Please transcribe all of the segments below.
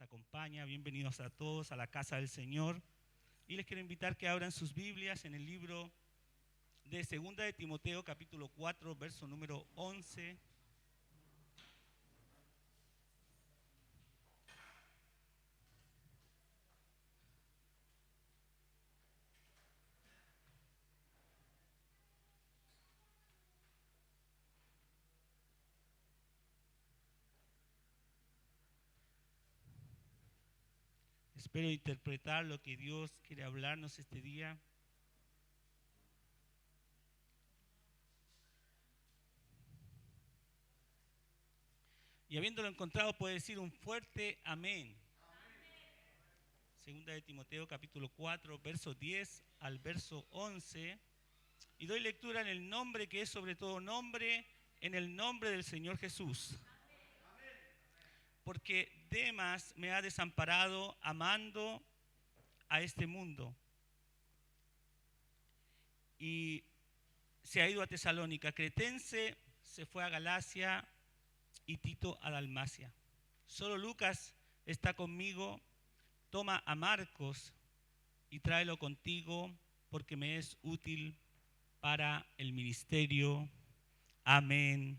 nos acompaña. Bienvenidos a todos a la casa del Señor. Y les quiero invitar que abran sus Biblias en el libro de 2 de Timoteo, capítulo 4, verso número 11. Espero interpretar lo que Dios quiere hablarnos este día. Y habiéndolo encontrado, puede decir un fuerte amén. Segunda de Timoteo, capítulo 4, verso 10 al verso 11. Y doy lectura en el nombre que es sobre todo nombre, en el nombre del Señor Jesús. Porque Demas me ha desamparado amando a este mundo. Y se ha ido a Tesalónica. Cretense se fue a Galacia y Tito a Dalmacia. Solo Lucas está conmigo. Toma a Marcos y tráelo contigo porque me es útil para el ministerio. Amén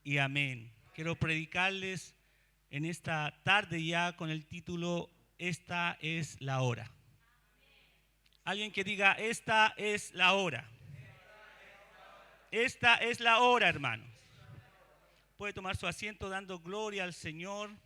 y amén. Quiero predicarles en esta tarde ya con el título Esta es la hora. Alguien que diga, esta es la hora. Esta es la hora, hermanos. Puede tomar su asiento dando gloria al Señor.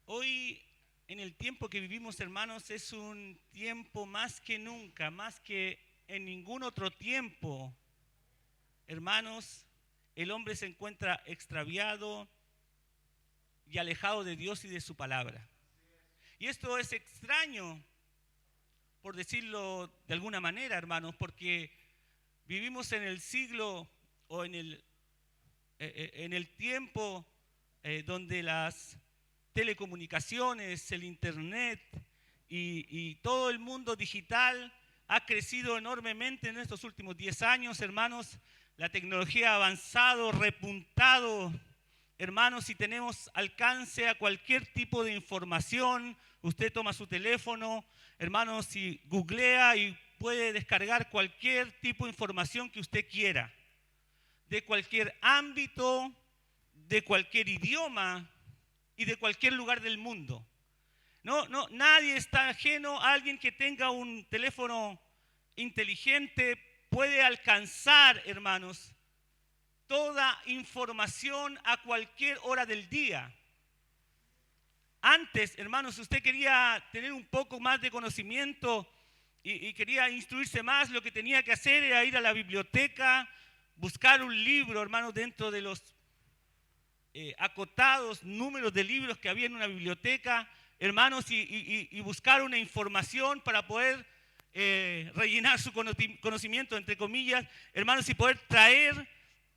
Hoy, en el tiempo que vivimos, hermanos, es un tiempo más que nunca, más que en ningún otro tiempo. Hermanos, el hombre se encuentra extraviado y alejado de Dios y de su palabra. Y esto es extraño, por decirlo de alguna manera, hermanos, porque vivimos en el siglo o en el tiempo donde las telecomunicaciones, el internet y todo el mundo digital ha crecido enormemente en estos últimos 10 años, hermanos. La tecnología ha avanzado, repuntado, hermanos, y tenemos alcance a cualquier tipo de información. Usted toma su teléfono, hermanos, y googlea y puede descargar cualquier tipo de información que usted quiera, de cualquier ámbito, de cualquier idioma y de cualquier lugar del mundo. Nadie está ajeno a alguien que tenga un teléfono inteligente, puede alcanzar, hermanos, toda información a cualquier hora del día. Antes, hermanos, si usted quería tener un poco más de conocimiento y quería instruirse más, lo que tenía que hacer era ir a la biblioteca, buscar un libro, hermanos, dentro de los acotados números de libros que había en una biblioteca, hermanos, y buscar una información para poder rellenar su conocimiento, entre comillas, hermanos, y poder traer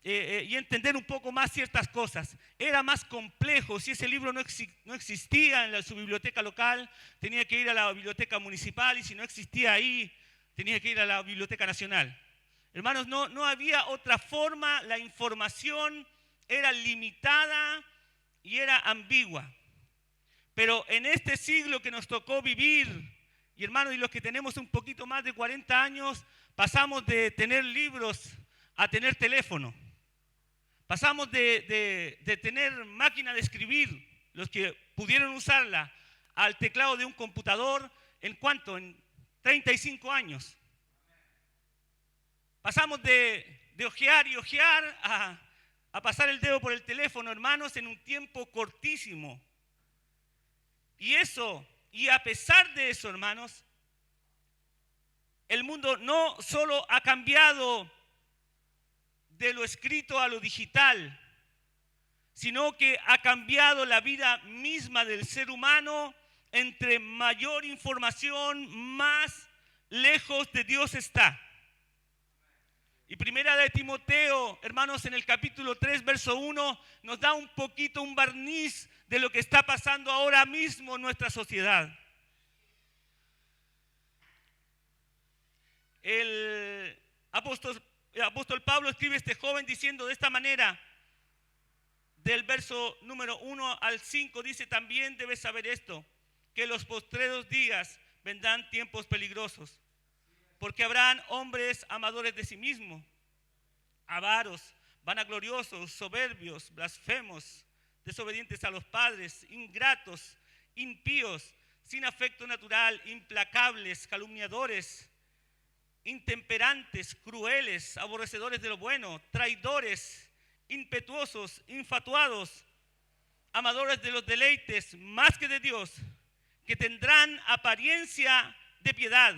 y entender un poco más ciertas cosas. Era más complejo. Si ese libro no existía en su biblioteca local, tenía que ir a la biblioteca municipal, y si no existía ahí, tenía que ir a la biblioteca nacional. Hermanos, no había otra forma. La información era limitada y era ambigua. Pero en este siglo que nos tocó vivir, y hermanos, y los que tenemos un poquito más de 40 años, pasamos de tener libros a tener teléfono. Pasamos de tener máquina de escribir, los que pudieron usarla, al teclado de un computador. ¿En cuánto? En 35 años. Pasamos de ojear y ojear a pasar el dedo por el teléfono, hermanos, en un tiempo cortísimo. Y a pesar de eso, hermanos, el mundo no solo ha cambiado de lo escrito a lo digital, sino que ha cambiado la vida misma del ser humano. Entre mayor información, más lejos de Dios está. Y primera de Timoteo, hermanos, en el capítulo 3, verso 1, nos da un poquito, un barniz de lo que está pasando ahora mismo en nuestra sociedad. El apóstol Pablo escribe a este joven diciendo de esta manera, del verso número 1 al 5, dice: también debes saber esto, que en los postreros días vendrán tiempos peligrosos, porque habrán hombres amadores de sí mismos, avaros, vanagloriosos, soberbios, blasfemos, desobedientes a los padres, ingratos, impíos, sin afecto natural, implacables, calumniadores, intemperantes, crueles, aborrecedores de lo bueno, traidores, impetuosos, infatuados, amadores de los deleites más que de Dios, que tendrán apariencia de piedad,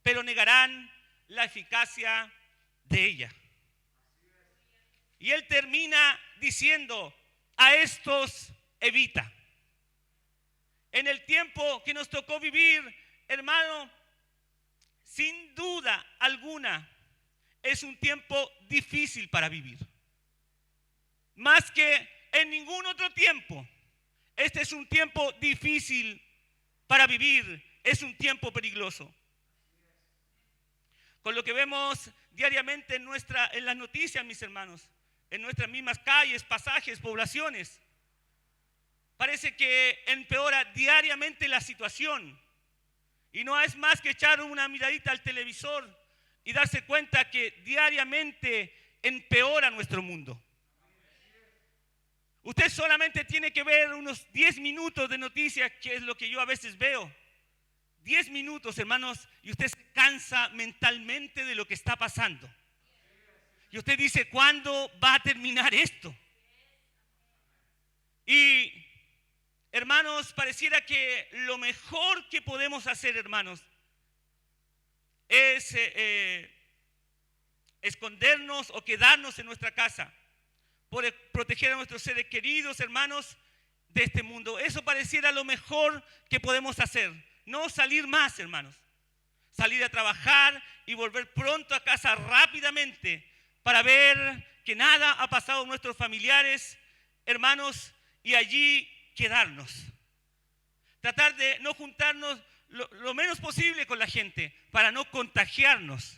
pero negarán la eficacia de ella. Y él termina diciendo: a estos evita. En el tiempo que nos tocó vivir, hermano, sin duda alguna, es un tiempo difícil para vivir. Más que en ningún otro tiempo, este es un tiempo difícil para vivir, es un tiempo peligroso. Con lo que vemos diariamente en las noticias, mis hermanos, en nuestras mismas calles, pasajes, poblaciones, parece que empeora diariamente la situación. Y no es más que echar una miradita al televisor y darse cuenta que diariamente empeora nuestro mundo. Usted solamente tiene que ver unos 10 minutos de noticias, que es lo que yo a veces veo. 10 minutos, hermanos, y usted se cansa mentalmente de lo que está pasando. Y usted dice: ¿cuándo va a terminar esto? Y, hermanos, pareciera que lo mejor que podemos hacer, hermanos, es escondernos o quedarnos en nuestra casa por proteger a nuestros seres queridos, hermanos, de este mundo. Eso pareciera lo mejor que podemos hacer. No salir más, hermanos. Salir a trabajar y volver pronto a casa rápidamente para ver que nada ha pasado a nuestros familiares, hermanos, y allí quedarnos. Tratar de no juntarnos lo menos posible con la gente para no contagiarnos.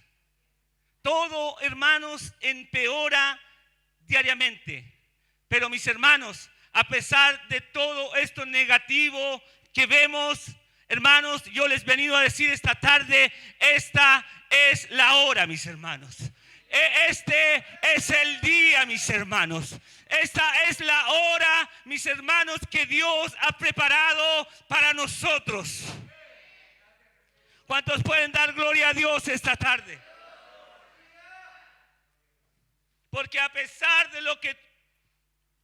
Todo, hermanos, empeora diariamente. Pero, mis hermanos, a pesar de todo esto negativo que vemos, hermanos, yo les he venido a decir esta tarde: esta es la hora, mis hermanos. Este es el día, mis hermanos. Esta es la hora, mis hermanos, que Dios ha preparado para nosotros. ¿Cuántos pueden dar gloria a Dios esta tarde? Porque a pesar de lo que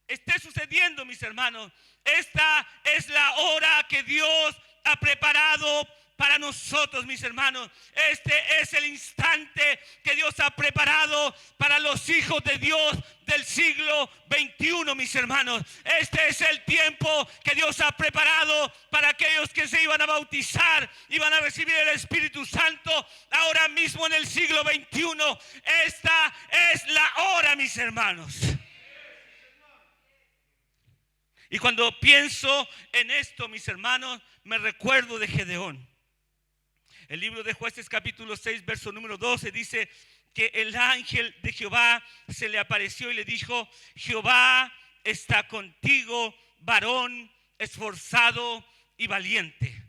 esté sucediendo, mis hermanos, esta es la hora que Dios ha preparado para nosotros, mis hermanos. Este es el instante que Dios ha preparado para los hijos de Dios del siglo XXI, mis hermanos. Este es el tiempo que Dios ha preparado para aquellos que se iban a bautizar, iban a recibir el Espíritu Santo ahora mismo en el siglo XXI. Esta es la hora, mis hermanos. Y cuando pienso en esto, mis hermanos, me recuerdo de Gedeón. El libro de Jueces capítulo 6, verso número 12 dice que el ángel de Jehová se le apareció y le dijo: Jehová está contigo, varón esforzado y valiente.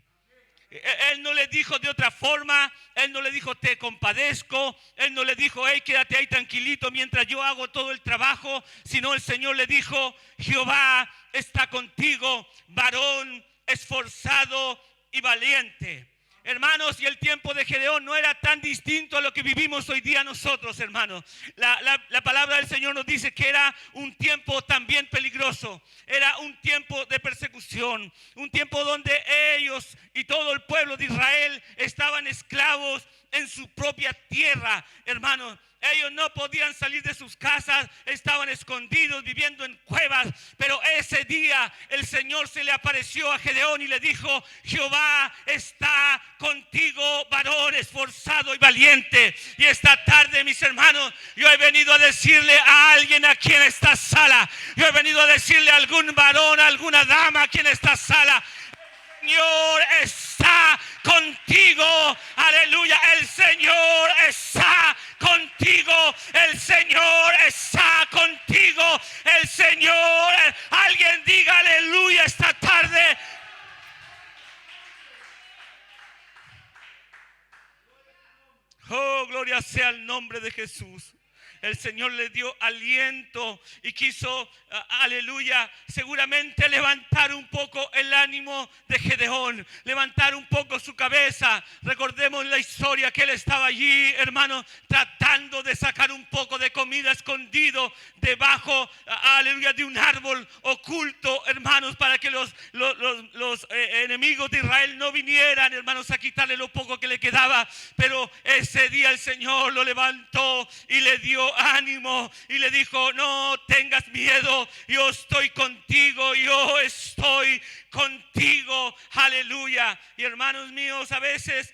Él no le dijo de otra forma. Él no le dijo: te compadezco. Él no le dijo: hey, quédate ahí tranquilito mientras yo hago todo el trabajo. Sino el Señor le dijo: Jehová está contigo, varón esforzado y valiente. Hermanos, y el tiempo de Gedeón no era tan distinto a lo que vivimos hoy día nosotros, hermanos. La palabra del Señor nos dice que era un tiempo también peligroso. Era un tiempo de persecución. Un tiempo donde ellos y todo el pueblo de Israel estaban esclavos en su propia tierra, hermanos. Ellos no podían salir de sus casas, estaban escondidos, viviendo en cuevas. Pero ese día el Señor se le apareció a Gedeón y le dijo: Jehová está contigo, varón esforzado y valiente. Y esta tarde, mis hermanos, yo he venido a decirle a alguien aquí en esta sala, yo he venido a decirle a algún varón, a alguna dama aquí en esta sala: el Señor está contigo, aleluya, el Señor está contigo, el Señor está contigo, el Señor. Alguien diga aleluya esta tarde. Oh, gloria sea el nombre de Jesús. El Señor le dio aliento y quiso, aleluya, seguramente levantar un poco el ánimo de Gedeón, levantar un poco su cabeza. Recordemos la historia que él estaba allí, hermano, tratando de sacar un poco de comida escondido debajo, aleluya, de un árbol oculto, hermanos, para que los enemigos de Israel no vinieran, hermanos, a quitarle lo poco que le quedaba. Pero ese día el Señor lo levantó y le dio ánimo y le dijo: no tengas miedo, yo estoy contigo, yo estoy contigo, aleluya. Y hermanos míos, a veces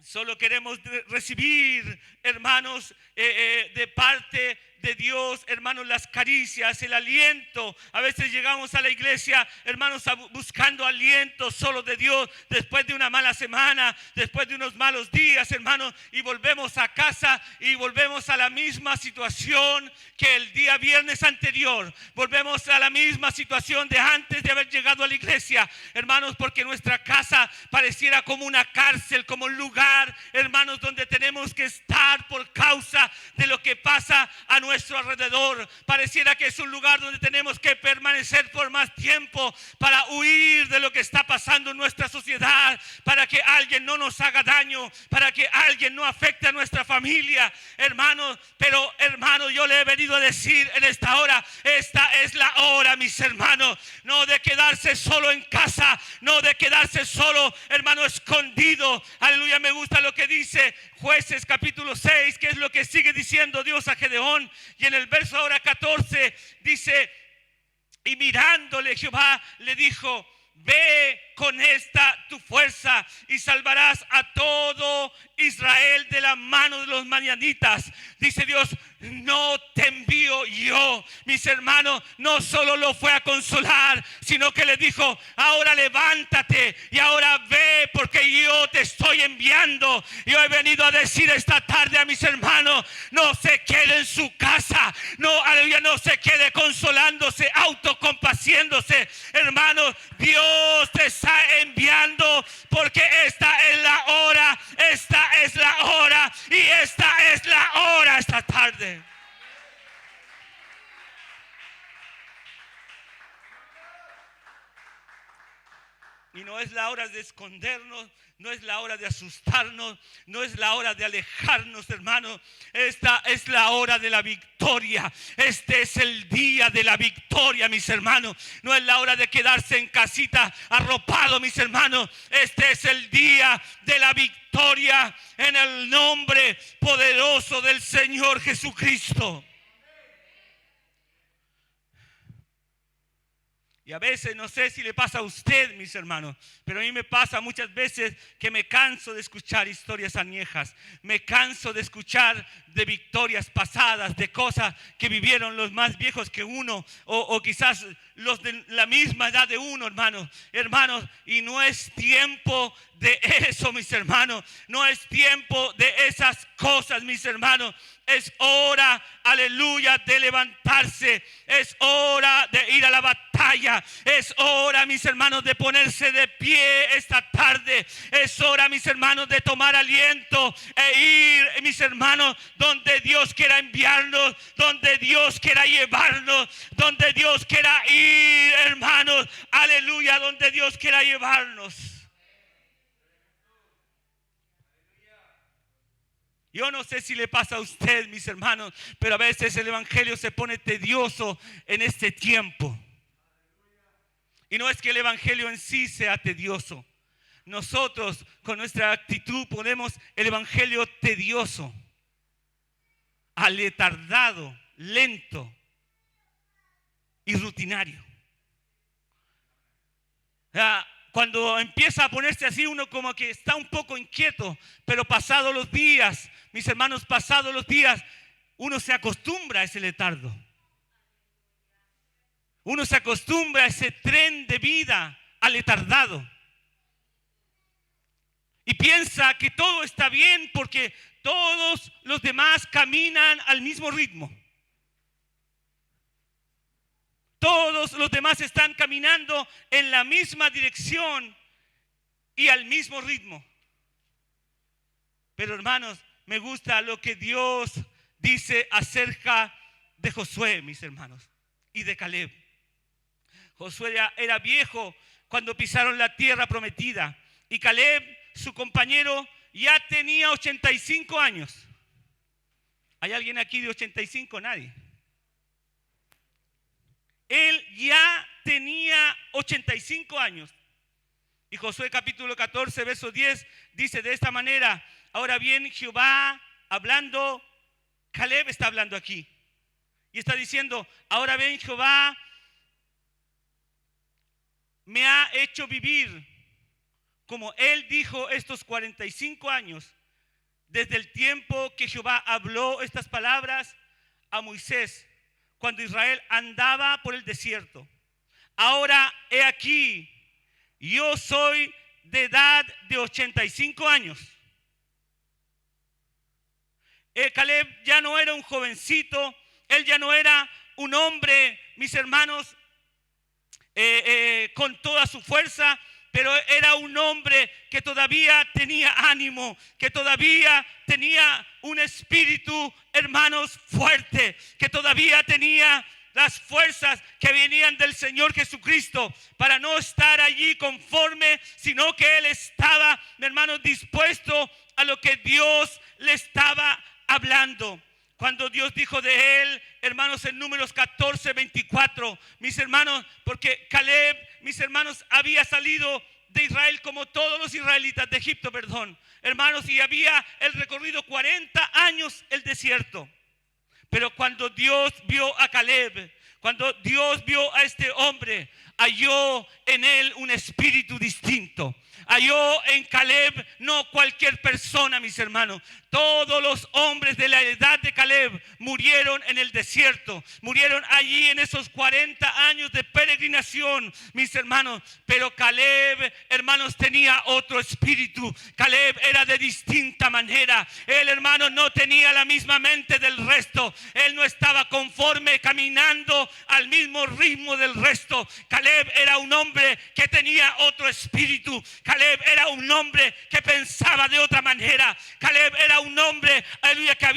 solo queremos recibir, hermanos, de parte de Dios, hermanos, las caricias, el aliento. A veces llegamos a la iglesia, hermanos, buscando aliento solo de Dios después de una mala semana, después de unos malos días, hermanos, y volvemos a casa y volvemos a la misma situación que el día viernes anterior. Volvemos a la misma situación de antes de haber llegado a la iglesia, hermanos, porque nuestra casa pareciera como una cárcel, como un lugar, hermanos, donde tenemos que estar por causa de lo que pasa a nuestro alrededor. Pareciera que es un lugar donde tenemos que permanecer por más tiempo para huir de lo que está pasando en nuestra sociedad, para que alguien no nos haga daño, para que alguien no afecte a nuestra familia, hermanos. Pero, hermanos, yo le he venido a decir en esta hora: esta es la hora, mis hermanos, no de quedarse solo en casa, no de quedarse solo, hermano, escondido. Aleluya, me gusta lo que dice Jueces capítulo 6, que es lo que sigue diciendo Dios a Gedeón. Y en el verso ahora 14 dice: y mirándole Jehová le dijo: ve con esta tu fuerza y salvarás a todo Israel de la mano de los madianitas. Dice Dios: no te envío yo. Mis hermanos, no solo lo fue a consolar, sino que le dijo: ahora levántate y ahora ve, porque yo te estoy enviando. Yo he venido a decir esta tarde a mis hermanos: no se quede en su casa, no, aleluya, no se quede consolándose, autocompaciéndose. Hermanos, Dios te está enviando, porque esta es la hora, esta es la hora y esta es la hora esta tarde. Y no es la hora de escondernos, no es la hora de asustarnos, no es la hora de alejarnos, hermanos. Esta es la hora de la victoria. Este es el día de la victoria, mis hermanos. No es la hora de quedarse en casita arropado, mis hermanos. Este es el día de la victoria en el nombre poderoso del Señor Jesucristo. Y a veces, no sé si le pasa a usted, mis hermanos, pero a mí me pasa muchas veces que me canso de escuchar historias añejas. Me canso de escuchar de victorias pasadas, de cosas que vivieron los más viejos que uno, o quizás los de la misma edad de uno, hermanos. Hermanos, y no es tiempo de eso, mis hermanos. No es tiempo de esas cosas, mis hermanos. Es hora, aleluya, de levantarse. Es hora de ir a la batalla. Es hora, mis hermanos, de ponerse de pie esta tarde. Es hora, mis hermanos, de tomar aliento e ir, mis hermanos, donde Dios quiera enviarnos, donde Dios quiera llevarnos, donde Dios quiera ir, hermanos. Aleluya, donde Dios quiera llevarnos. Yo no sé si le pasa a usted, mis hermanos, pero a veces el evangelio se pone tedioso en este tiempo. Y no es que el evangelio en sí sea tedioso. nosotros con nuestra actitud ponemos el evangelio tedioso, aletardado, lento y rutinario. Cuando empieza a ponerse así, uno como que está un poco inquieto, pero pasados los días, mis hermanos, pasados los días, uno se acostumbra a ese letardo. Uno se acostumbra a ese tren de vida aletardado. Y piensa que todo está bien porque todos los demás caminan al mismo ritmo. Todos los demás están caminando en la misma dirección y al mismo ritmo. Pero hermanos, me gusta lo que Dios dice acerca de Josué, mis hermanos, y de Caleb. Josué era viejo cuando pisaron la tierra prometida y Caleb, su compañero, ya tenía 85 años. ¿Hay alguien aquí de 85? Nadie. Él ya tenía 85 años. Y Josué capítulo 14, verso 10 dice de esta manera: ahora bien, Jehová hablando, Caleb está hablando aquí. Y está diciendo: ahora bien, Jehová me ha hecho vivir, como él dijo, estos 45 años, desde el tiempo que Jehová habló estas palabras a Moisés, cuando Israel andaba por el desierto. Ahora he aquí, yo soy de edad de 85 años. Caleb ya no era un jovencito, él ya no era un hombre, mis hermanos, con toda su fuerza, pero era un hombre que todavía tenía ánimo, que todavía tenía un espíritu, hermanos, fuerte, que todavía tenía las fuerzas que venían del Señor Jesucristo para no estar allí conforme, sino que él estaba, hermanos, dispuesto a lo que Dios le estaba hablando. Cuando Dios dijo de él, hermanos, en Números 14, 24, mis hermanos, porque Caleb, mis hermanos, había salido de Israel como todos los israelitas de Egipto, hermanos, y había el recorrido 40 años el desierto. Pero cuando Dios vio a Caleb, cuando Dios vio a este hombre, halló en él un espíritu distinto. Halló en Caleb no cualquier persona, mis hermanos. Todos los hombres de la edad de Caleb murieron en el desierto. Murieron allí en esos 40 años de peregrinación, mis hermanos. Pero Caleb, hermanos, tenía otro espíritu. Caleb era de distinta manera. Él, hermano, no tenía la misma mente del resto. Él no estaba conforme caminando al mismo ritmo del resto. Caleb era un hombre que tenía otro espíritu. Caleb era un hombre que pensaba de otra manera. Caleb era un hombre, aleluya, que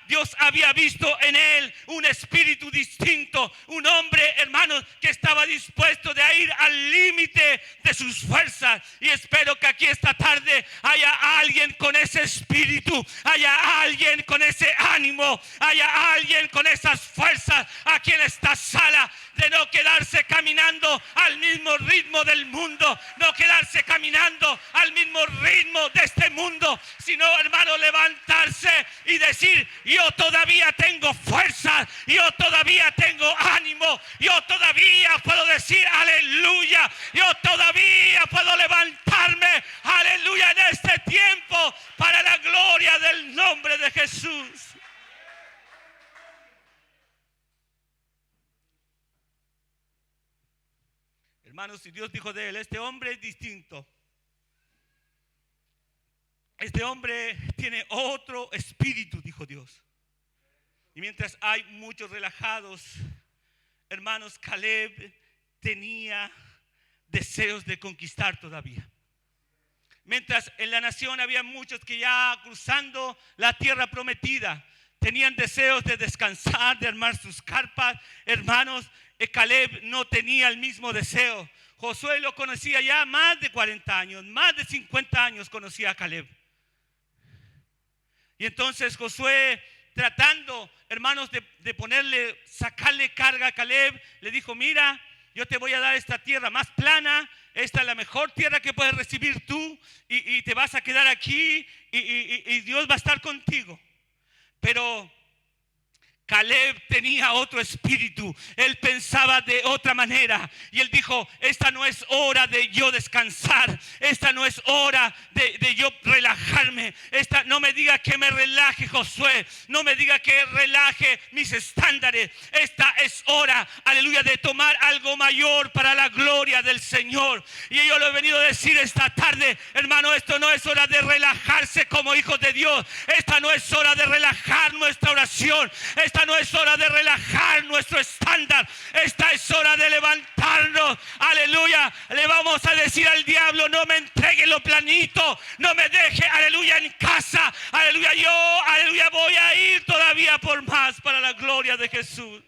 Dios había visto en él un espíritu distinto. Un hombre, hermanos, que estaba dispuesto de ir al límite de sus fuerzas. Y espero que aquí esta tarde haya alguien con ese espíritu, haya alguien con ese ánimo, haya alguien con esas fuerzas aquí en esta sala, de no quedarse caminando al mismo ritmo del mundo, no quedarse caminando al mismo ritmo de este mundo, sino, hermano, levantarse y decir: yo todavía tengo fuerza, yo todavía tengo ánimo, yo todavía puedo decir aleluya, yo todavía puedo levantarme, aleluya, en este tiempo para la gloria del nombre de Jesús. Hermanos, si Dios dijo de él: este hombre es distinto, este hombre tiene otro espíritu, dijo Dios. Y mientras hay muchos relajados, hermanos, Caleb tenía deseos de conquistar todavía. Mientras en la nación había muchos que ya cruzando la tierra prometida tenían deseos de descansar, de armar sus carpas, hermanos, Caleb no tenía el mismo deseo. Josué lo conocía ya más de 40 años, más de 50 años conocía a Caleb. Y entonces Josué, tratando, hermanos, de sacarle carga a Caleb, le dijo: mira, yo te voy a dar esta tierra más plana, esta es la mejor tierra que puedes recibir tú, y te vas a quedar aquí, y Dios va a estar contigo. Pero Caleb tenía otro espíritu, él pensaba de otra manera y él dijo, esta no es hora de yo descansar, esta no es hora de yo relajarme, no me diga que me relaje Josué, no me diga que relaje mis estándares, esta es hora, aleluya, de tomar algo mayor para la gloria del Señor. Y yo lo he venido a decir esta tarde, hermano, esto no es hora de relajarse como hijos de Dios, esta no es hora de relajar nuestra oración, esta no es hora de relajar nuestro estándar, esta es hora de levantarnos, aleluya. Le vamos a decir al diablo, no me entregue lo planito, no me deje, aleluya, en casa, aleluya, yo, aleluya, voy a ir todavía por más para la gloria de Jesús.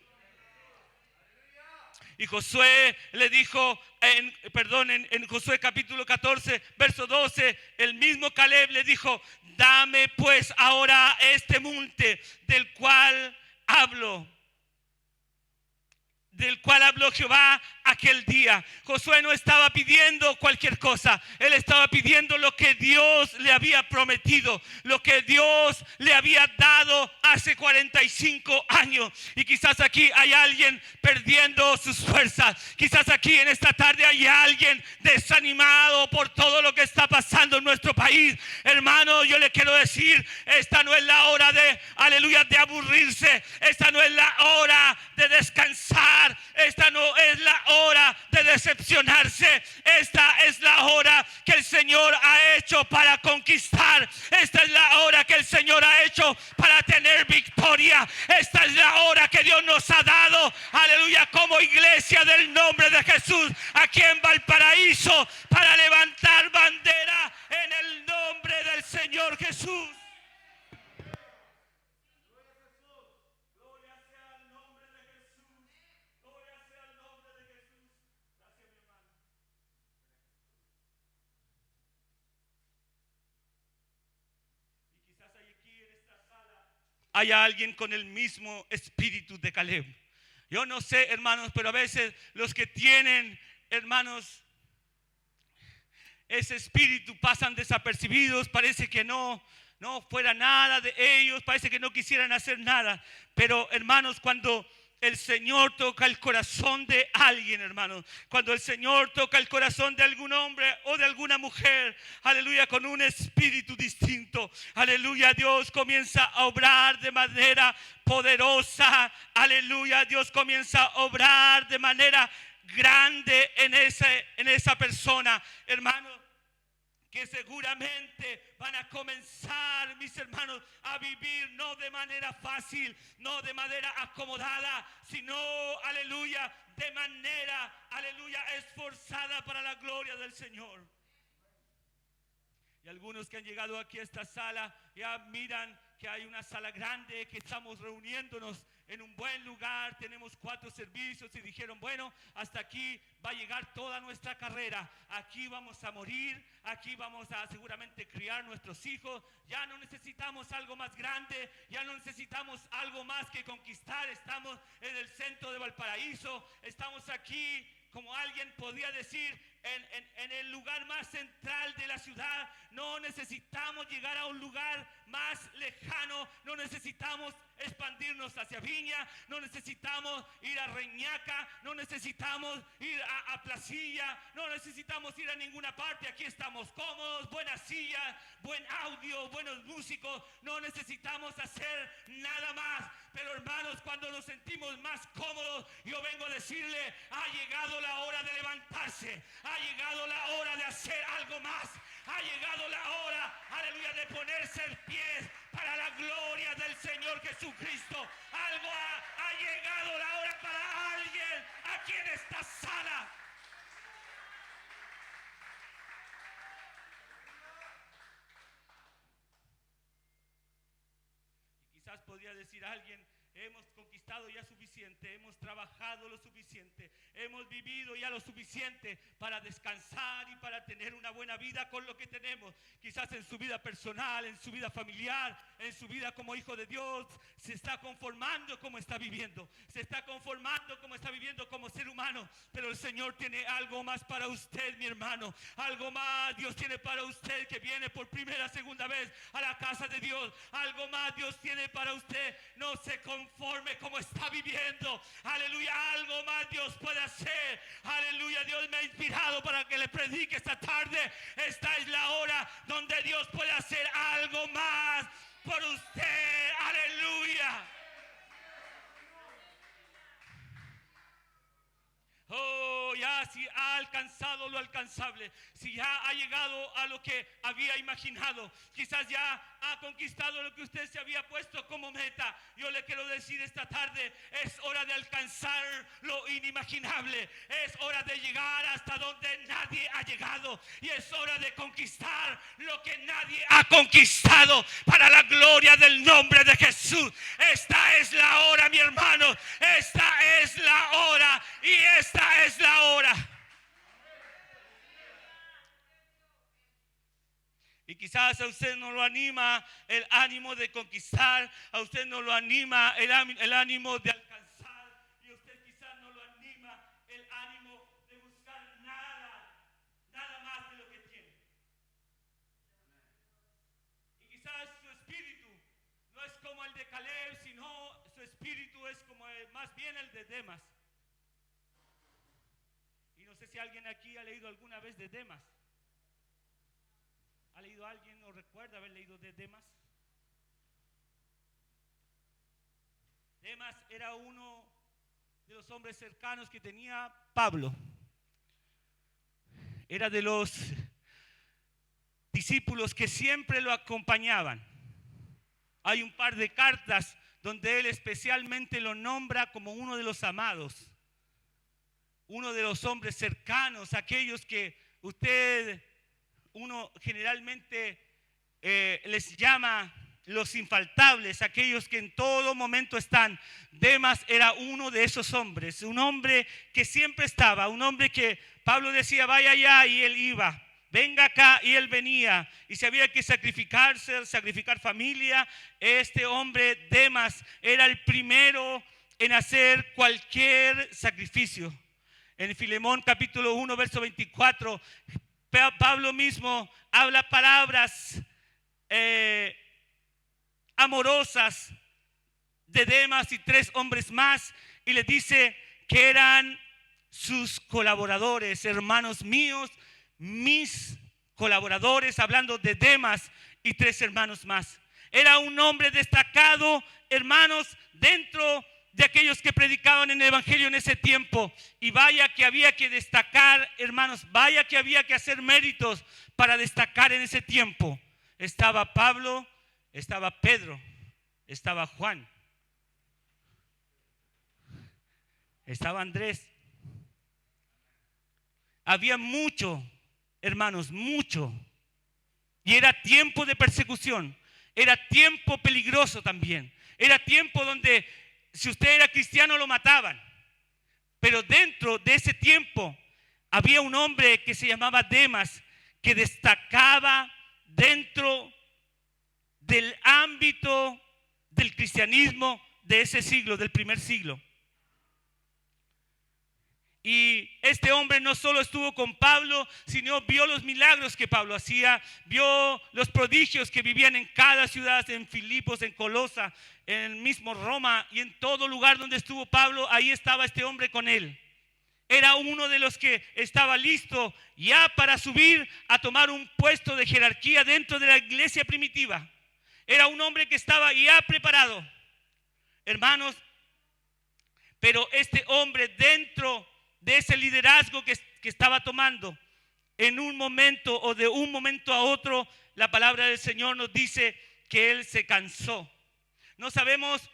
Y Josué le dijo, en Josué capítulo 14, verso 12, el mismo Caleb le dijo, dame pues ahora este monte del cual habló Jehová aquel día. Josué no estaba pidiendo cualquier cosa, él estaba pidiendo lo que Dios le había prometido, lo que Dios le había dado hace 45 años. Y quizás aquí hay alguien perdiendo sus fuerzas, quizás aquí en esta tarde hay alguien desanimado por todo lo que está pasando en nuestro país. Hermano, yo le quiero decir, esta no es la hora de, aleluya, de aburrirse, esta no es la hora de descansar, esta no es la hora de decepcionarse, esta es la hora que el Señor ha hecho para conquistar, esta es la hora que el Señor ha hecho para tener victoria, esta es la hora que Dios nos ha dado, aleluya, como iglesia del nombre de Jesús aquí en Valparaíso, para levantar bandera en el nombre del Señor Jesús. Hay alguien con el mismo espíritu de Caleb. Yo no sé, hermanos, pero a veces los que tienen, hermanos, ese espíritu pasan desapercibidos, parece que no fuera nada de ellos, parece que no quisieran hacer nada. Pero, hermanos, cuando el Señor toca el corazón de alguien, hermanos, cuando el Señor toca el corazón de algún hombre o de alguna mujer, aleluya, con un espíritu distinto, aleluya, Dios comienza a obrar de manera poderosa, aleluya, Dios comienza a obrar de manera grande en esa persona, hermanos, que seguramente van a comenzar, mis hermanos, a vivir no de manera fácil, no de manera acomodada, sino, aleluya, de manera, aleluya, esforzada para la gloria del Señor. Y algunos que han llegado aquí a esta sala ya miran que hay una sala grande, que estamos reuniéndonos en un buen lugar, tenemos 4 servicios y dijeron, bueno, hasta aquí va a llegar toda nuestra carrera, aquí vamos a morir, aquí vamos a seguramente criar nuestros hijos, ya no necesitamos algo más grande, ya no necesitamos algo más que conquistar, estamos en el centro de Valparaíso, estamos aquí, como alguien podría decir, en el lugar más central de la ciudad, no necesitamos llegar a un lugar más lejano, no necesitamos expandirnos hacia Viña, no necesitamos ir a Reñaca, no necesitamos ir a Placilla, no necesitamos ir a ninguna parte, aquí estamos cómodos, buenas sillas, buen audio, buenos músicos, no necesitamos hacer nada más. Pero hermanos, cuando nos sentimos más cómodos, yo vengo a decirle, ha llegado la hora de levantarse, ha llegado la hora de hacer algo más, ha llegado la hora, aleluya, de ponerse en pie para la gloria del Señor Jesucristo. Ha llegado la hora para alguien aquí en esta sala. Y quizás podría decir alguien, Hemos conquistado ya suficiente, hemos trabajado lo suficiente, hemos vivido ya lo suficiente para descansar y para tener una buena vida con lo que tenemos. Quizás en su vida personal, en su vida familiar, en su vida como hijo de Dios, se está conformando como está viviendo, se está conformando como está viviendo como ser humano. Pero el Señor tiene algo más para usted, mi hermano, algo más Dios tiene para usted que viene por primera, segunda vez a la casa de Dios. Algo más Dios tiene para usted. No se conforme como está viviendo. Aleluya, algo más Dios puede hacer. Aleluya, Dios me ha inspirado para que le predique esta tarde. Esta es la hora donde Dios puede hacer algo más por usted. Aleluya. Oh, ya si ha alcanzado lo alcanzable, si ya ha llegado a lo que había imaginado, quizás ya ha conquistado lo que usted se había puesto como meta. Yo le quiero decir esta tarde, es hora de alcanzar lo inimaginable, es hora de llegar hasta donde nadie ha llegado, y es hora de conquistar lo que nadie ha conquistado para la gloria del nombre de Jesús. Esta es la hora, mi hermano, esta es la hora, y esta es la hora. Y quizás a usted no lo anima el ánimo de conquistar, a usted no lo anima el ánimo de alcanzar, y a usted quizás no lo anima el ánimo de buscar nada más de lo que tiene. Y quizás su espíritu no es como el de Caleb, sino su espíritu es como más bien el de Demas. Y no sé si alguien aquí ha leído alguna vez de Demas. ¿Ha leído alguien o recuerda haber leído de Demas? Demas era uno de los hombres cercanos que tenía Pablo. Era de los discípulos que siempre lo acompañaban. Hay un par de cartas donde él especialmente lo nombra como uno de los amados, uno de los hombres cercanos, aquellos que uno generalmente les llama los infaltables, aquellos que en todo momento están. Demas era uno de esos hombres, un hombre que siempre estaba, un hombre que Pablo decía vaya allá y él iba, venga acá y él venía, y si había que sacrificar familia, este hombre Demas era el primero en hacer cualquier sacrificio. En Filemón capítulo 1 verso 24, Pablo mismo habla palabras amorosas de Demas y 3 hombres más, y les dice que eran sus colaboradores, hermanos míos, mis colaboradores, hablando de Demas y 3 hermanos más. Era un hombre destacado, hermanos, dentro de aquellos que predicaban en el evangelio en ese tiempo. Y vaya que había que destacar, hermanos, vaya que había que hacer méritos para destacar en ese tiempo. Estaba Pablo, estaba Pedro, estaba Juan, estaba Andrés. Había mucho, hermanos, mucho. Y era tiempo de persecución, era tiempo peligroso también, era tiempo donde si usted era cristiano lo mataban. Pero dentro de ese tiempo había un hombre que se llamaba Demas, que destacaba dentro del ámbito del cristianismo de ese siglo, del primer siglo. Y este hombre no solo estuvo con Pablo, sino vio los milagros que Pablo hacía, vio los prodigios que vivían en cada ciudad, en Filipos, en Colosa, en el mismo Roma, y en todo lugar donde estuvo Pablo, ahí estaba este hombre con él. Era uno de los que estaba listo ya para subir a tomar un puesto de jerarquía dentro de la iglesia primitiva. Era un hombre que estaba ya preparado, hermanos. Pero este hombre, dentro de ese liderazgo que estaba tomando, en un momento o de un momento a otro, la palabra del Señor nos dice que él se cansó. No sabemos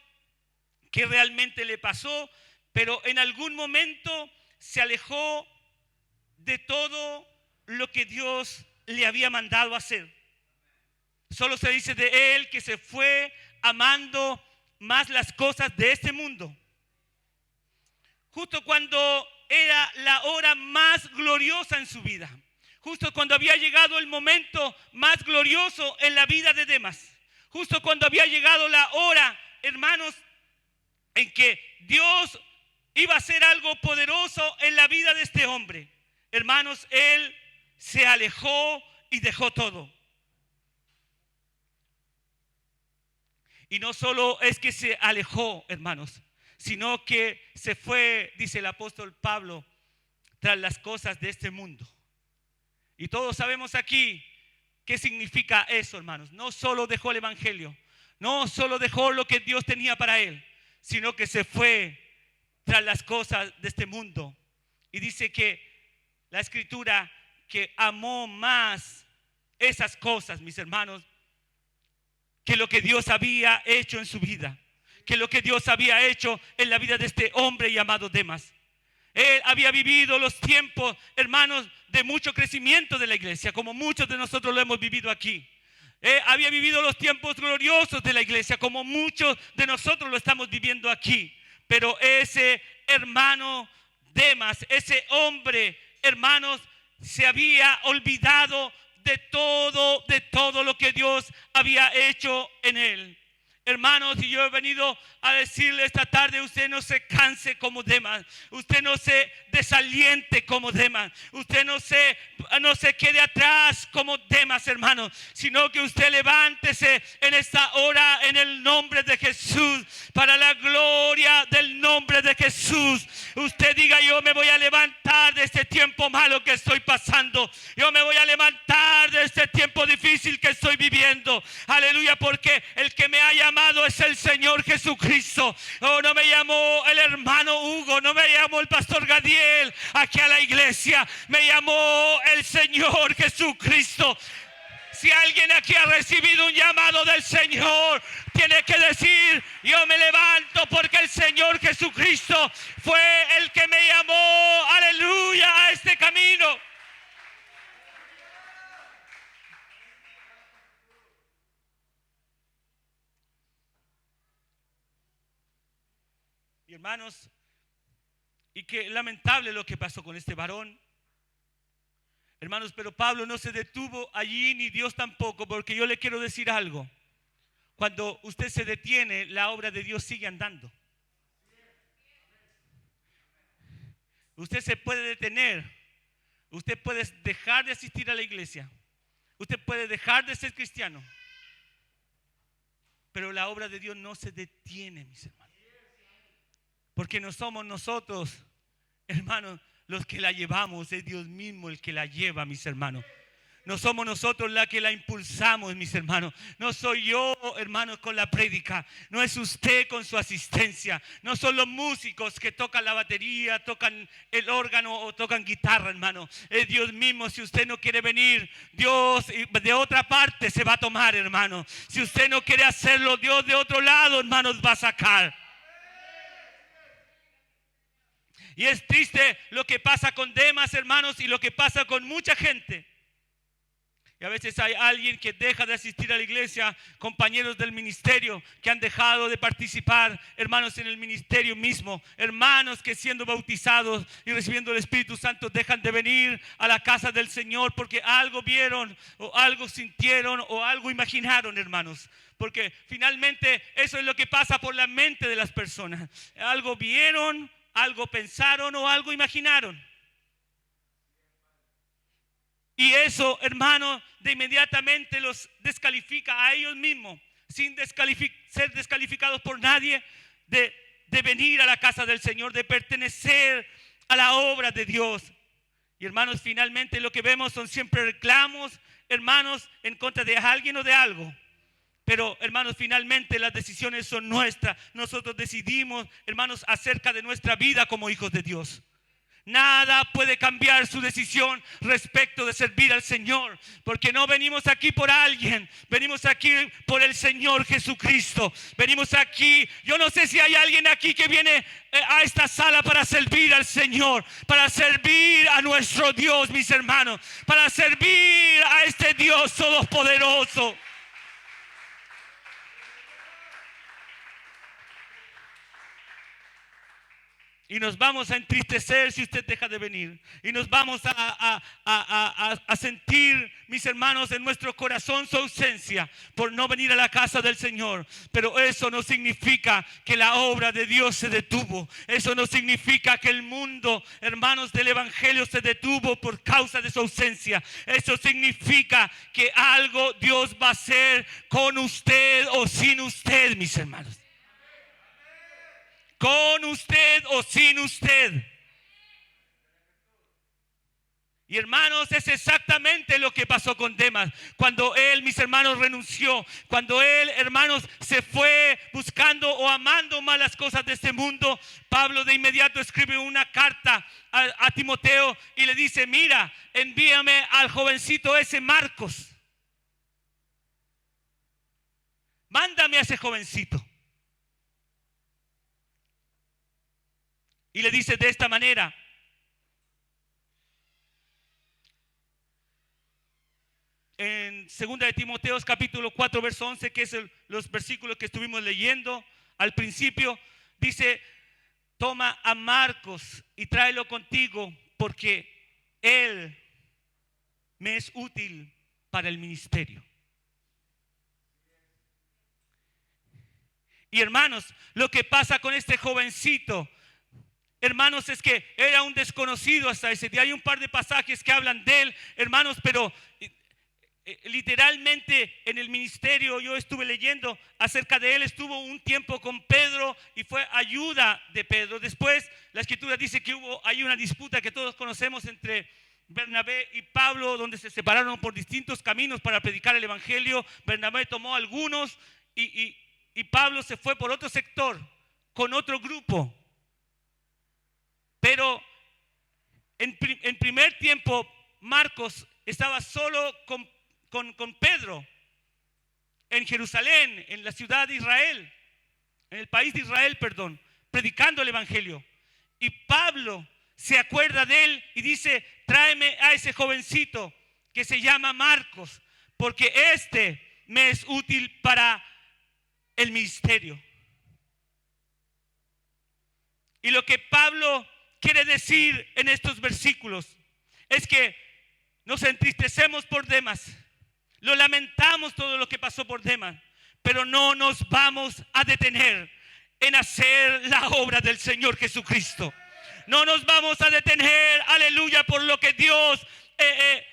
qué realmente le pasó, pero en algún momento se alejó de todo lo que Dios le había mandado hacer. Solo se dice de él que se fue amando más las cosas de este mundo. Justo cuando era la hora más gloriosa en su vida. Justo cuando había llegado el momento más glorioso en la vida de Demas. Justo cuando había llegado la hora, hermanos, en que Dios iba a hacer algo poderoso en la vida de este hombre. Hermanos, él se alejó y dejó todo. Y no solo es que se alejó, hermanos, sino que se fue, dice el apóstol Pablo, tras las cosas de este mundo. Y todos sabemos aquí qué significa eso, hermanos. No solo dejó el evangelio, no solo dejó lo que Dios tenía para él, sino que se fue tras las cosas de este mundo. Y dice que la escritura que amó más esas cosas, mis hermanos, que lo que Dios había hecho en su vida, que lo que Dios había hecho en la vida de este hombre llamado Demas. Él había vivido los tiempos, hermanos, de mucho crecimiento de la iglesia, como muchos de nosotros lo hemos vivido aquí. Había vivido los tiempos gloriosos de la iglesia, como muchos de nosotros lo estamos viviendo aquí. Pero ese hermano Demas, ese hombre, hermanos, se había olvidado de todo lo que Dios había hecho en él. Hermanos, y yo he venido a decirle esta tarde, usted no se canse como Demas, usted no se desaliente como Demas, usted no se quede atrás como Demas, hermanos, sino que usted levántese en esta hora en el nombre de Jesús, para la gloria del nombre de Jesús. Usted diga: yo me voy a levantar de este tiempo malo que estoy pasando, yo me voy a levantar de este tiempo difícil que estoy viviendo, aleluya, porque el que me ha llamado es el Señor Jesucristo. Oh, no me llamó el hermano Hugo, no me llamó el pastor Gadiel aquí a la iglesia, me llamó el Señor Jesucristo. Si alguien aquí ha recibido un llamado del Señor, tiene que decir: yo me levanto porque el Señor Jesucristo fue el que me llamó, aleluya, a este camino. Y hermanos, y qué lamentable lo que pasó con este varón. Hermanos, pero Pablo no se detuvo allí, ni Dios tampoco, porque yo le quiero decir algo. Cuando usted se detiene, la obra de Dios sigue andando. Usted se puede detener, usted puede dejar de asistir a la iglesia, usted puede dejar de ser cristiano, pero la obra de Dios no se detiene, mis hermanos. Porque no somos nosotros, hermanos, los que la llevamos, es Dios mismo el que la lleva, mis hermanos. No somos nosotros la que la impulsamos, mis hermanos. No soy yo, hermanos, con la prédica. No es usted con su asistencia. No son los músicos que tocan la batería, tocan el órgano o tocan guitarra, hermano. Es Dios mismo. Si usted no quiere venir, Dios de otra parte se va a tomar, hermano. Si usted no quiere hacerlo, Dios de otro lado, hermanos, va a sacar. Y es triste lo que pasa con Demas, hermanos, y lo que pasa con mucha gente. Y a veces hay alguien que deja de asistir a la iglesia, compañeros del ministerio que han dejado de participar, hermanos, en el ministerio mismo, hermanos que siendo bautizados y recibiendo el Espíritu Santo dejan de venir a la casa del Señor porque algo vieron o algo sintieron o algo imaginaron, hermanos. Porque finalmente eso es lo que pasa por la mente de las personas. Algo vieron, algo pensaron o algo imaginaron. Y eso, hermano, de inmediatamente los descalifica a ellos mismos, sin ser descalificados por nadie, de venir a la casa del Señor, de pertenecer a la obra de Dios. Y hermanos, finalmente lo que vemos son siempre reclamos, hermanos, en contra de alguien o de algo. Pero, hermanos, finalmente las decisiones son nuestras. Nosotros decidimos, hermanos, acerca de nuestra vida como hijos de Dios. Nada puede cambiar su decisión respecto de servir al Señor, porque no venimos aquí por alguien, venimos aquí por el Señor Jesucristo. Venimos aquí, yo no sé si hay alguien aquí que viene a esta sala para servir al Señor, para servir a nuestro Dios, mis hermanos, para servir a este Dios todopoderoso. Y nos vamos a entristecer si usted deja de venir. Y nos vamos a sentir, mis hermanos, en nuestro corazón su ausencia por no venir a la casa del Señor. Pero eso no significa que la obra de Dios se detuvo. Eso no significa que el mundo, hermanos, del Evangelio se detuvo por causa de su ausencia. Eso significa que algo Dios va a hacer con usted o sin usted, mis hermanos. Con usted o sin usted. Y hermanos, es exactamente lo que pasó con Demas. Cuando él, mis hermanos, renunció. Cuando él, hermanos, se fue buscando o amando más las cosas de este mundo. Pablo de inmediato escribe una carta a Timoteo y le dice: mira, envíame al jovencito ese Marcos. Mándame a ese jovencito. Y le dice de esta manera: en 2 de Timoteo capítulo 4 verso 11, que es los versículos que estuvimos leyendo al principio, dice: toma a Marcos y tráelo contigo, porque él me es útil para el ministerio. Y hermanos, lo que pasa con este jovencito, hermanos, es que era un desconocido hasta ese día. Hay un par de pasajes que hablan de él, hermanos, pero literalmente en el ministerio yo estuve leyendo acerca de él. Estuvo un tiempo con Pedro y fue ayuda de Pedro. Después la escritura dice que hay una disputa que todos conocemos entre Bernabé y Pablo, donde se separaron por distintos caminos para predicar el evangelio. Bernabé tomó algunos y Pablo se fue por otro sector, con otro grupo. Pero en primer tiempo Marcos estaba solo con Pedro en Jerusalén, en la ciudad de Israel, en el país de Israel, predicando el evangelio. Y Pablo se acuerda de él y dice: tráeme a ese jovencito que se llama Marcos, porque este me es útil para el ministerio. Y lo que Pablo quiere decir en estos versículos es que nos entristecemos por Demas, lo lamentamos todo lo que pasó por Demas, pero no nos vamos a detener en hacer la obra del Señor Jesucristo. No nos vamos a detener, aleluya, por lo que Dios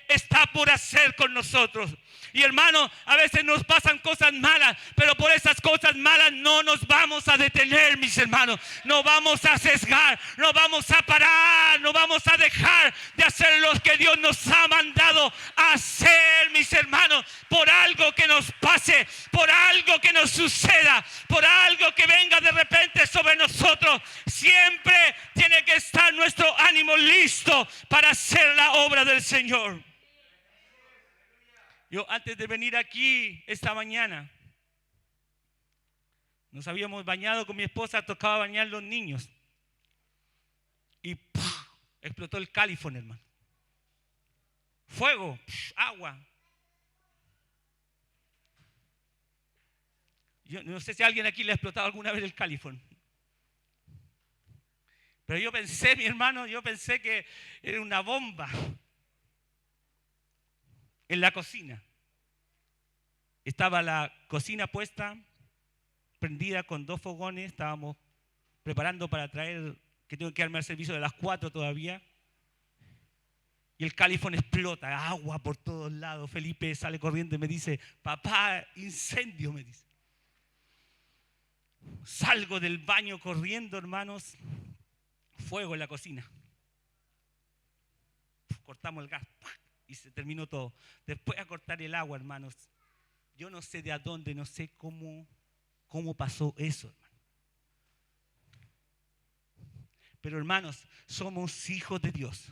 está por hacer con nosotros. Y hermano, a veces nos pasan cosas malas, pero por esas cosas malas no nos vamos a detener, mis hermanos. No vamos a sesgar, no vamos a parar, no vamos a dejar de hacer lo que Dios nos ha mandado a hacer, mis hermanos. Por algo que nos pase, por algo que nos suceda, por algo que venga de repente sobre nosotros, siempre tiene que estar nuestro ánimo listo para hacer la obra del Señor. Yo antes de venir aquí esta mañana, nos habíamos bañado con mi esposa, tocaba bañar los niños. Y ¡puf!, explotó el califón, hermano. Fuego, ¡puf!, agua. Yo no sé si a alguien aquí le ha explotado alguna vez el califón. Pero yo pensé, mi hermano, que era una bomba. En la cocina. Estaba la cocina puesta, prendida con 2 fogones. Estábamos preparando para traer, que tengo que darme al servicio de las 4 todavía. Y el califón explota, agua por todos lados. Felipe sale corriendo y me dice: papá, incendio, me dice. Salgo del baño corriendo, hermanos. Fuego en la cocina. Cortamos el gas. Y se terminó todo. Después a cortar el agua, hermanos. Yo no sé de a dónde, no sé cómo pasó eso, hermano. Pero hermanos, somos hijos de Dios.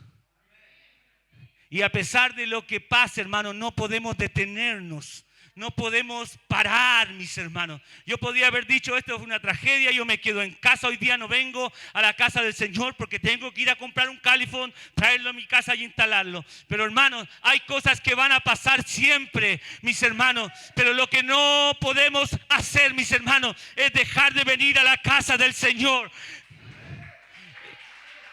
Y a pesar de lo que pase, hermanos, no podemos detenernos. No podemos parar, mis hermanos. Yo podría haber dicho: esto es una tragedia, yo me quedo en casa, hoy día no vengo a la casa del Señor porque tengo que ir a comprar un califón, traerlo a mi casa y instalarlo. Pero hermanos, hay cosas que van a pasar siempre, mis hermanos. Pero lo que no podemos hacer, mis hermanos, es dejar de venir a la casa del Señor.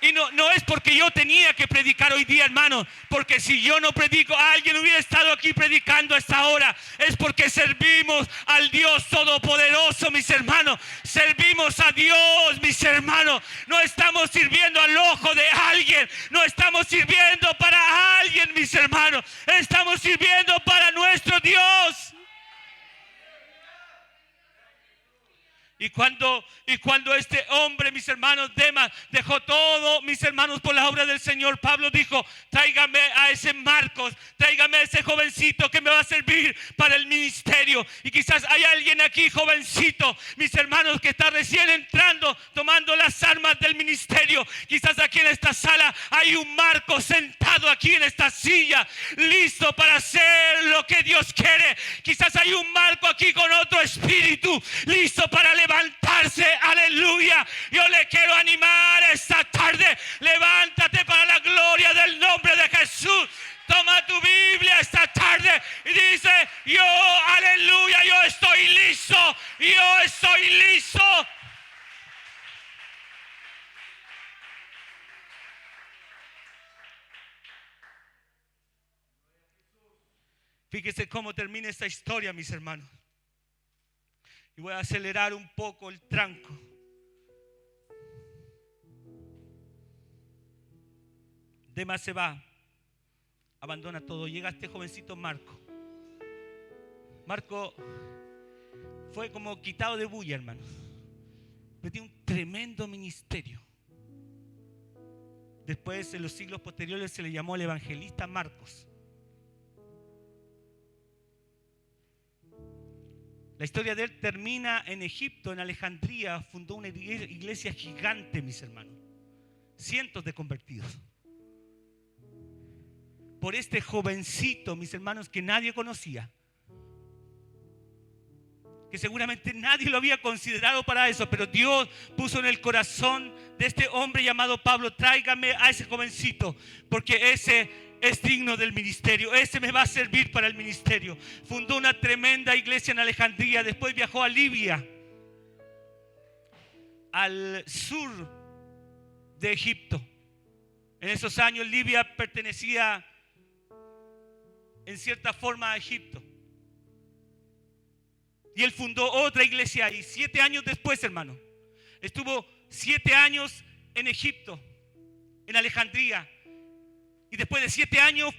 Y no es porque yo tenía que predicar hoy día, hermano, porque si yo no predico, alguien hubiera estado aquí predicando a esta hora. Es porque servimos al Dios Todopoderoso, mis hermanos. Servimos a Dios, mis hermanos. No estamos sirviendo al ojo de alguien. No estamos sirviendo para alguien, mis hermanos. Estamos sirviendo para nuestro Dios. Y cuando este hombre, mis hermanos, Demas, dejó todo, mis hermanos, por la obra del Señor, Pablo dijo: tráigame a ese Marcos, tráigame a ese jovencito que me va a servir para el ministerio. Y quizás hay alguien aquí, jovencito, mis hermanos, que está recién entrando, tomando las armas del ministerio. Quizás aquí en esta sala hay un Marcos sentado aquí en esta silla, listo para hacer lo que Dios quiere. Quizás hay un Marco aquí con otro espíritu, listo para levantarse. Aleluya. Yo le quiero animar esta tarde. Levántate para la gloria del nombre de Jesús. Toma tu Biblia esta tarde y dice: yo, aleluya, yo estoy listo. Yo estoy listo. Fíjese cómo termina esta historia, mis hermanos. Y voy a acelerar un poco el tranco. Demas se va, abandona todo. Llega este jovencito Marco. Marco fue como quitado de bulla, hermanos. Pero tiene un tremendo ministerio. Después, en los siglos posteriores, se le llamó el evangelista Marcos. La historia de él termina en Egipto, en Alejandría. Fundó una iglesia gigante, mis hermanos. Cientos de convertidos. Por este jovencito, mis hermanos, que nadie conocía. Que seguramente nadie lo había considerado para eso. Pero Dios puso en el corazón de este hombre llamado Pablo: tráigame a ese jovencito, porque ese es digno del ministerio, ese me va a servir para el ministerio. Fundó una tremenda iglesia en Alejandría. Después viajó a Libia, al sur de Egipto. En esos años Libia pertenecía en cierta forma a Egipto. Y él fundó otra iglesia ahí. 7 años después, hermano, estuvo 7 años en Egipto, en Alejandría. Y después de 7 años,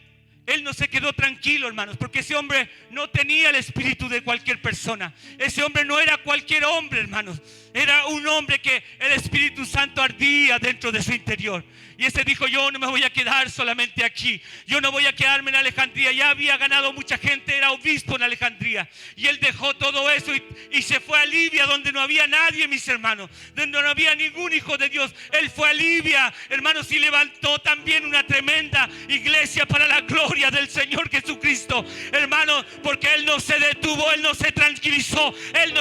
él no se quedó tranquilo, hermanos, porque ese hombre no tenía el espíritu de cualquier persona. Ese hombre no era cualquier hombre, hermanos. Era un hombre que el Espíritu Santo ardía dentro de su interior. Y ese dijo: yo no me voy a quedar solamente aquí. Yo no voy a quedarme en Alejandría. Ya había ganado mucha gente, era obispo en Alejandría. Y él dejó todo eso y se fue a Libia, donde no había nadie, mis hermanos. Donde no había ningún hijo de Dios. Él fue a Libia, hermanos, y levantó también una tremenda iglesia para la gloria del Señor Jesucristo. Hermanos, porque él no se detuvo, él no se tranquilizó. Él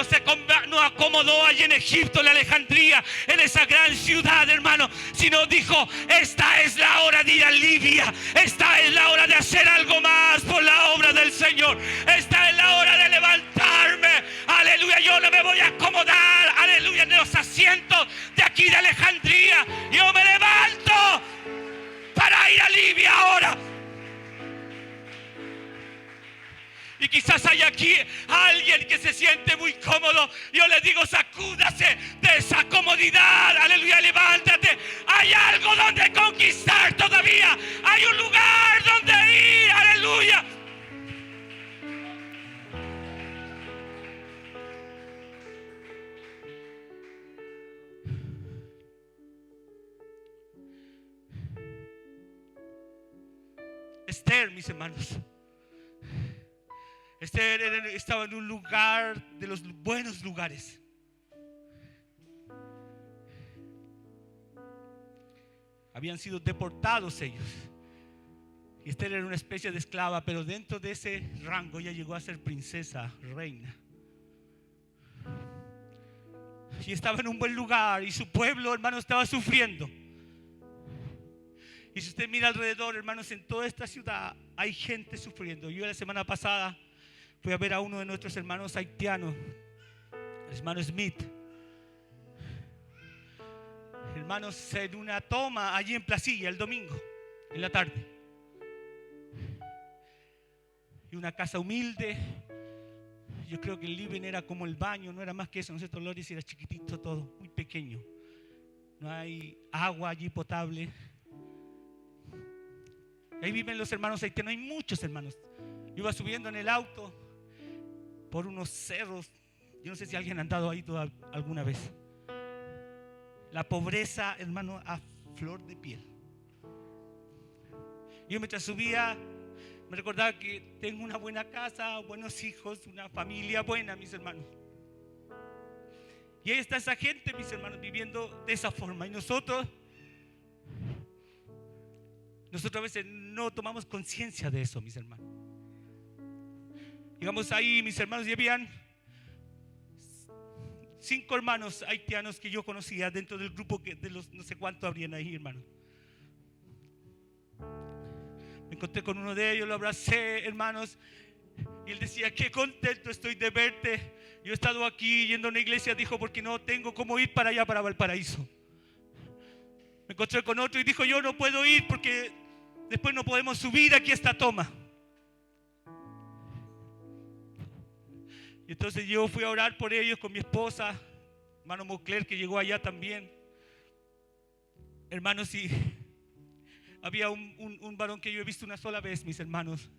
no acomodó allí en Egipto, en Alejandría, en esa gran ciudad, hermano, sino dijo: esta es la hora de ir a Libia. Esta es la hora de hacer algo más por la obra del Señor. Esta es la hora de levantarme. Aleluya, yo no me voy a acomodar, aleluya, en los asientos de aquí de Alejandría. Yo me levanto para ir a Libia ahora. Y quizás hay aquí alguien que se siente muy cómodo. Yo le digo: sacúdase de esa comodidad. Aleluya, levántate. Hay algo donde conquistar todavía. Hay un lugar donde ir. Aleluya. Esther, mis hermanos. Esther estaba en un lugar de los buenos lugares. Habían sido deportados ellos. Y Esther era una especie de esclava, pero dentro de ese rango ella llegó a ser princesa, reina. Y estaba en un buen lugar y su pueblo, hermano, estaba sufriendo. Y si usted mira alrededor, hermanos, en toda esta ciudad hay gente sufriendo. Yo la semana pasada fui a ver a uno de nuestros hermanos haitianos, el hermano Smith. hermanos, en una toma allí en Placilla el domingo, en la tarde. Y una casa humilde. Yo creo que el living era como el baño, no era más que eso, ¿no es cierto, Loris? Era chiquitito todo, muy pequeño. No hay agua allí potable. Ahí viven los hermanos haitianos, hay muchos hermanos. Yo iba subiendo en el auto por unos cerros. Yo no sé si alguien ha andado ahí alguna vez. La pobreza, hermano, a flor de piel. Yo mientras subía me recordaba que tengo una buena casa, buenos hijos, una familia buena, mis hermanos. Y ahí está esa gente, mis hermanos, viviendo de esa forma. Y nosotros a veces no tomamos conciencia de eso, mis hermanos. Digamos ahí, mis hermanos, y habían 5 hermanos haitianos que yo conocía dentro del grupo de los no sé cuántos habrían ahí, hermanos. Me encontré con uno de ellos, lo abracé, hermanos, y él decía: qué contento estoy de verte. Yo he estado aquí yendo a una iglesia, dijo, porque no tengo cómo ir para allá, para Valparaíso. Me encontré con otro y dijo: yo no puedo ir porque después no podemos subir aquí a esta toma. Y entonces yo fui a orar por ellos con mi esposa, hermano Mocler, que llegó allá también. Hermanos, y había un varón que yo he visto una sola vez, mis hermanos,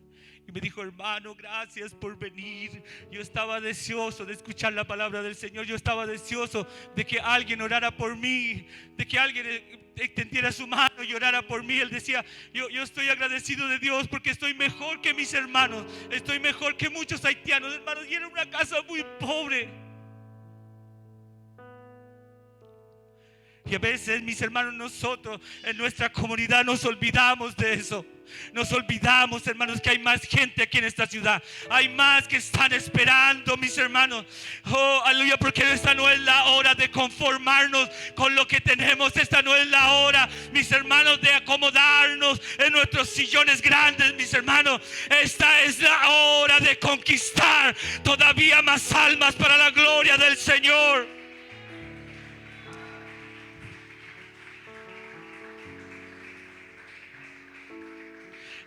y me dijo: hermano, gracias por venir. Yo estaba deseoso de escuchar la palabra del Señor. Yo estaba deseoso de que alguien orara por mí, de que alguien extendiera su mano y orara por mí. Él decía: yo estoy agradecido de Dios porque estoy mejor que mis hermanos, estoy mejor que muchos haitianos, hermanos. Y era una casa muy pobre. Y a veces, mis hermanos, nosotros en nuestra comunidad nos olvidamos de eso. Nos olvidamos, hermanos, que hay más gente aquí en esta ciudad. Hay más que están esperando, mis hermanos. Oh, aleluya, porque esta no es la hora de conformarnos con lo que tenemos. Esta no es la hora, mis hermanos, de acomodarnos en nuestros sillones grandes, mis hermanos. Esta es la hora de conquistar todavía más almas para la gloria del Señor.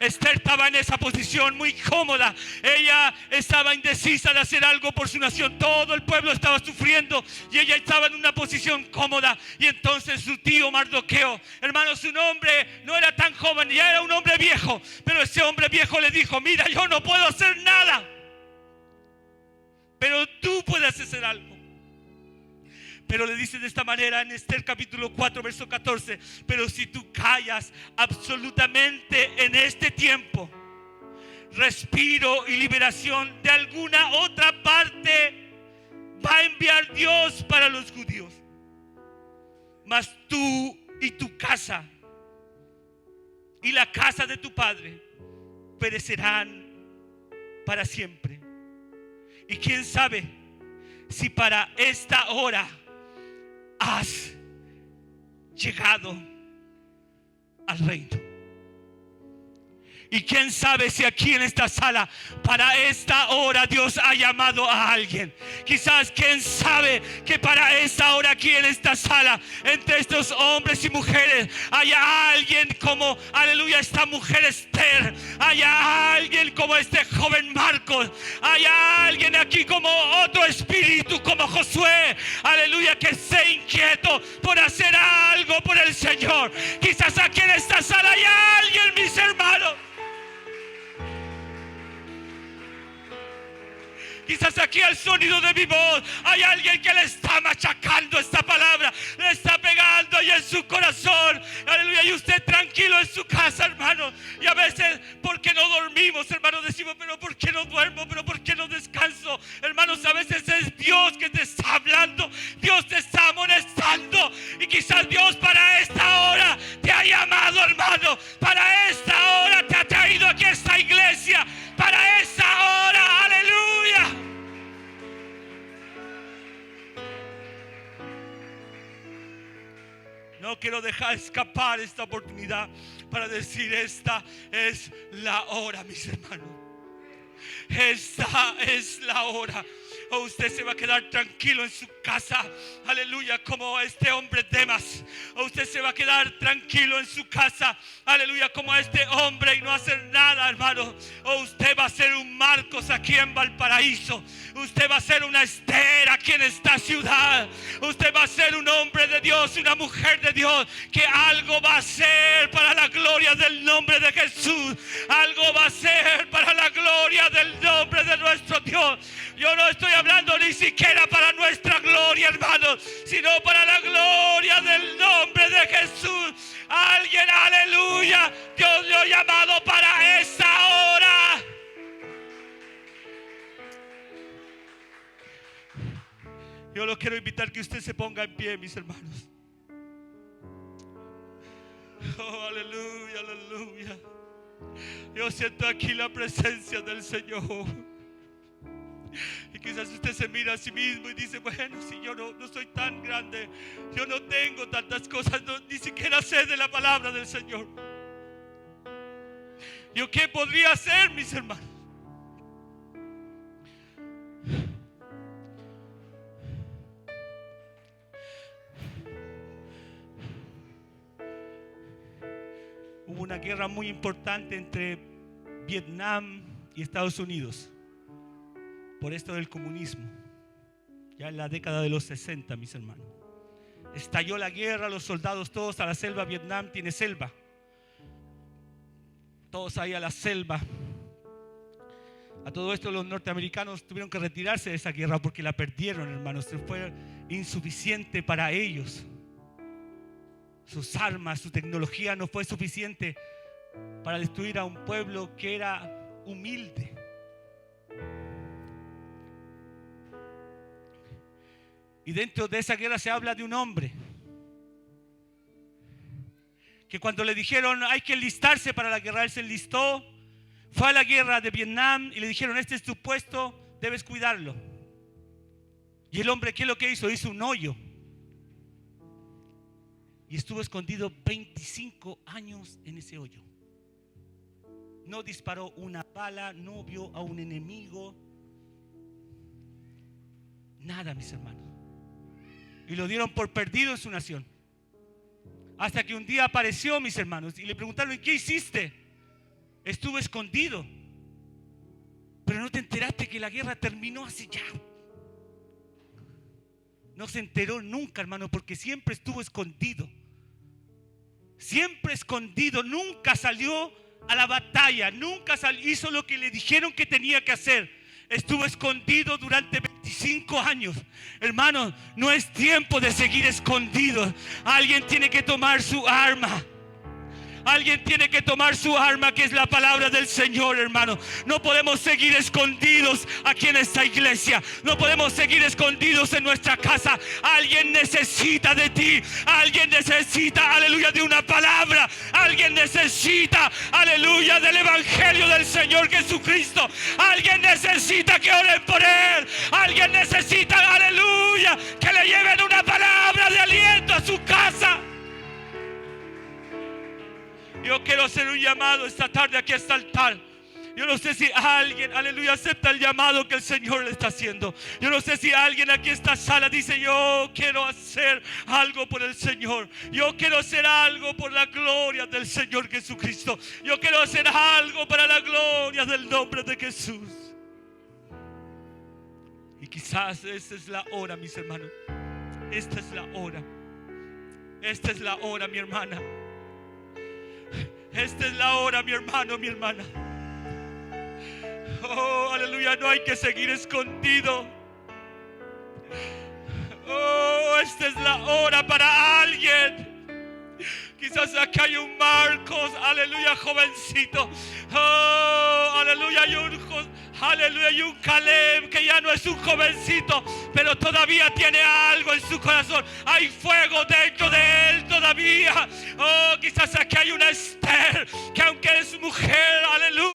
Esther estaba en esa posición muy cómoda. Ella estaba indecisa de hacer algo por su nación. Todo el pueblo estaba sufriendo y ella estaba en una posición cómoda. Y entonces su tío Mardoqueo, hermano, su nombre no era tan joven, ya era un hombre viejo. Pero ese hombre viejo le dijo: mira, yo no puedo hacer nada, pero tú puedes hacer algo. Pero le dice de esta manera en Esther capítulo 4 verso 14: pero si tú callas absolutamente en este tiempo, respiro y liberación de alguna otra parte va a enviar Dios para los judíos. Mas tú y tu casa y la casa de tu padre perecerán para siempre. Y quién sabe si para esta hora has llegado al reino. Y quién sabe si aquí en esta sala para esta hora Dios ha llamado a alguien. Quizás quién sabe que para esta hora aquí en esta sala, entre estos hombres y mujeres, haya alguien como, aleluya, esta mujer Esther. Haya alguien como este joven Marcos. Haya alguien aquí como otro espíritu, como Josué, aleluya, que esté inquieto por hacer algo por el Señor. Quizás aquí en esta sala haya alguien, mis hermanos. Quizás aquí al sonido de mi voz hay alguien que le está machacando esta palabra, le está pegando ahí en su corazón, aleluya. Y usted tranquilo en su casa, hermano. Y a veces, ¿por qué no dormimos, hermano? Decimos: pero ¿por qué no duermo? ¿Pero por qué no descanso? Hermanos, a veces es Dios que te está hablando, Dios te está amonestando. Y quizás Dios para esta hora te ha llamado, hermano. Para esta hora te ha traído aquí a esta iglesia. Para esta hora, aleluya. No quiero dejar escapar esta oportunidad para decir: esta es la hora, mis hermanos. Esta es la hora. Oh, usted se va a quedar tranquilo en su casa. Aleluya, como este hombre Demas. Oh, usted se va a quedar tranquilo en su casa. Aleluya, como este hombre y no hacer nada, hermano. Oh, usted va a ser un Marcos aquí en Valparaíso. Usted va a ser una Esther aquí en esta ciudad. Usted va a ser un hombre de Dios, una mujer de Dios, que algo va a hacer para la gloria del nombre de Jesús. Algo va a ser para la gloria del nombre de nuestro Dios. Yo no estoy hablando ni siquiera para nuestra gloria, hermanos, sino para la gloria del nombre de Jesús. Alguien, aleluya, Dios le ha llamado para esa hora. Yo lo quiero invitar que usted se ponga en pie, mis hermanos. Oh, aleluya, aleluya. Yo siento aquí la presencia del Señor. Y quizás usted se mira a sí mismo y dice: bueno, si yo no soy tan grande, yo no tengo tantas cosas, ni siquiera sé de la palabra del Señor. ¿Yo qué podría hacer, mis hermanos? Hubo una guerra muy importante entre Vietnam y Estados Unidos por esto del comunismo, ya en la década de los 60, mis hermanos. Estalló la guerra, los soldados todos a la selva. Vietnam tiene selva, todos ahí a la selva. A todo esto los norteamericanos tuvieron que retirarse de esa guerra porque la perdieron, hermanos. Fue insuficiente para ellos. Sus armas, su tecnología no fue suficiente para destruir a un pueblo que era humilde. Y dentro de esa guerra se habla de un hombre que cuando le dijeron hay que enlistarse para la guerra, él se enlistó, fue a la guerra de Vietnam y le dijeron: este es tu puesto, debes cuidarlo. Y el hombre, ¿qué es lo que hizo? Hizo un hoyo y estuvo escondido 25 años en ese hoyo. No disparó una bala, no vio a un enemigo, nada, mis hermanos. Y lo dieron por perdido en su nación. Hasta que un día apareció, mis hermanos, y le preguntaron: ¿qué hiciste? Estuve escondido. Pero no te enteraste que la guerra terminó hace ya. No se enteró nunca, hermano, porque siempre estuvo escondido. Siempre escondido, nunca salió a la batalla, nunca hizo lo que le dijeron que tenía que hacer. Estuvo escondido durante 25 años. Hermanos, no es tiempo de seguir escondidos. Alguien tiene que tomar su arma. Alguien tiene que tomar su arma, que es la palabra del Señor, hermano. No podemos seguir escondidos aquí en esta iglesia. No podemos seguir escondidos en nuestra casa. Alguien necesita de ti. Alguien necesita, aleluya, de una palabra. Alguien necesita, aleluya, del evangelio del Señor Jesucristo. Alguien necesita que oren por él. Alguien necesita, aleluya, que le lleven una palabra de aliento a su casa. Yo quiero hacer un llamado esta tarde aquí a este altar. Yo no sé si alguien, aleluya, acepta el llamado que el Señor le está haciendo. Yo no sé si alguien aquí en esta sala dice: yo quiero hacer algo por el Señor. Yo quiero hacer algo por la gloria del Señor Jesucristo. Yo quiero hacer algo para la gloria del nombre de Jesús. Y quizás esta es la hora, mis hermanos. Esta es la hora. Esta es la hora, mi hermana. Esta es la hora, mi hermano, mi hermana. Oh, aleluya, no hay que seguir escondido. Oh, esta es la hora para alguien. Quizás aquí hay un Marcos, aleluya, jovencito. Oh, aleluya, hay un Caleb que ya no es un jovencito, pero todavía tiene algo en su corazón. Hay fuego dentro de él todavía. Oh, quizás aquí hay una Esther que aunque es mujer, aleluya,